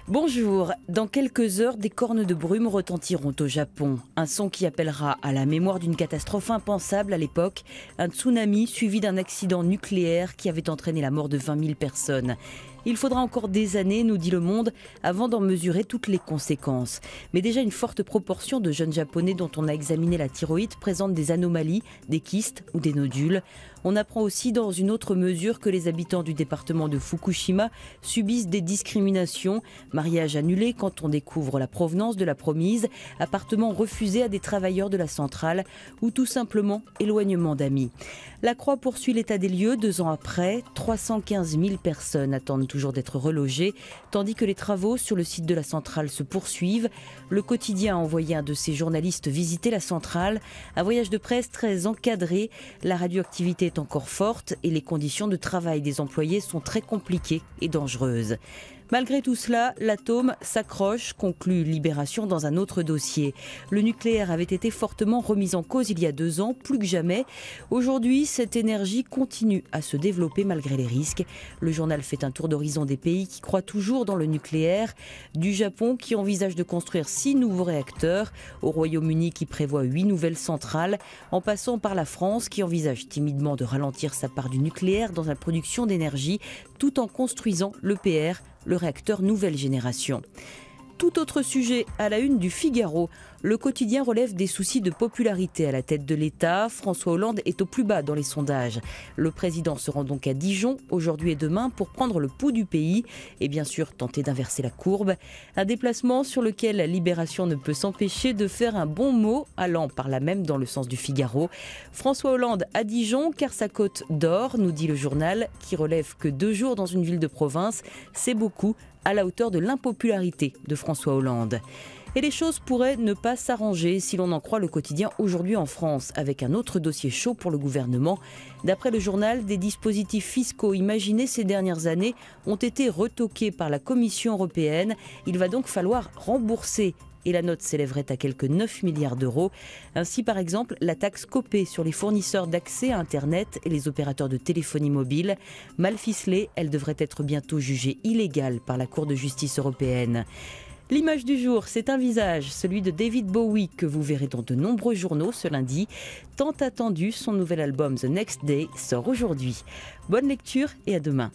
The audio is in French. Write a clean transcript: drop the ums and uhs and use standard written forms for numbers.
Bonjour, dans quelques heures, des cornes de brume retentiront au Japon. Un son qui appellera à la mémoire d'une catastrophe impensable à l'époque, un tsunami suivi d'un accident nucléaire qui avait entraîné la mort de 20 000 personnes. Il faudra encore des années, nous dit Le Monde, avant d'en mesurer toutes les conséquences. Mais déjà une forte proportion de jeunes Japonais dont on a examiné la thyroïde présentent des anomalies, des kystes ou des nodules. On apprend aussi dans une autre mesure que les habitants du département de Fukushima subissent des discriminations, mariage annulé quand on découvre la provenance de la promise, appartement refusé à des travailleurs de la centrale ou tout simplement éloignement d'amis. La Croix poursuit l'état des lieux 2 ans après. 315 000 personnes attendent toujours d'être relogées, tandis que les travaux sur le site de la centrale se poursuivent. Le Quotidien a envoyé un de ses journalistes visiter la centrale. Un voyage de presse très encadré. La radioactivité est encore forte et les conditions de travail des employés sont très compliquées et dangereuses. Malgré tout cela, l'atome s'accroche, conclut Libération dans un autre dossier. Le nucléaire avait été fortement remis en cause il y a 2 ans, plus que jamais. Aujourd'hui, cette énergie continue à se développer malgré les risques. Le journal fait un tour d'horizon des pays qui croient toujours dans le nucléaire. Du Japon qui envisage de construire 6 nouveaux réacteurs, au Royaume-Uni qui prévoit 8 nouvelles centrales, en passant par la France qui envisage timidement de ralentir sa part du nucléaire dans la production d'énergie, tout en construisant l'EPR, le réacteur nouvelle génération. Tout autre sujet à la une du Figaro. Le quotidien relève des soucis de popularité à la tête de l'État. François Hollande est au plus bas dans les sondages. Le président se rend donc à Dijon aujourd'hui et demain pour prendre le pouls du pays et bien sûr tenter d'inverser la courbe. Un déplacement sur lequel la Libération ne peut s'empêcher de faire un bon mot, allant par là même dans le sens du Figaro. François Hollande à Dijon car sa cote d'or, nous dit le journal, qui relève que 2 jours dans une ville de province, c'est beaucoup, à la hauteur de l'impopularité de François Hollande. Et les choses pourraient ne pas s'arranger si l'on en croit le quotidien aujourd'hui en France, avec un autre dossier chaud pour le gouvernement. D'après le journal, des dispositifs fiscaux imaginés ces dernières années ont été retoqués par la Commission européenne. Il va donc falloir rembourser. Et la note s'élèverait à quelques 9 milliards d'euros. Ainsi, par exemple, la taxe Copé sur les fournisseurs d'accès à Internet et les opérateurs de téléphonie mobile. Mal ficelée, elle devrait être bientôt jugée illégale par la Cour de justice européenne. L'image du jour, c'est un visage, celui de David Bowie, que vous verrez dans de nombreux journaux ce lundi. Tant attendu, son nouvel album The Next Day sort aujourd'hui. Bonne lecture et à demain.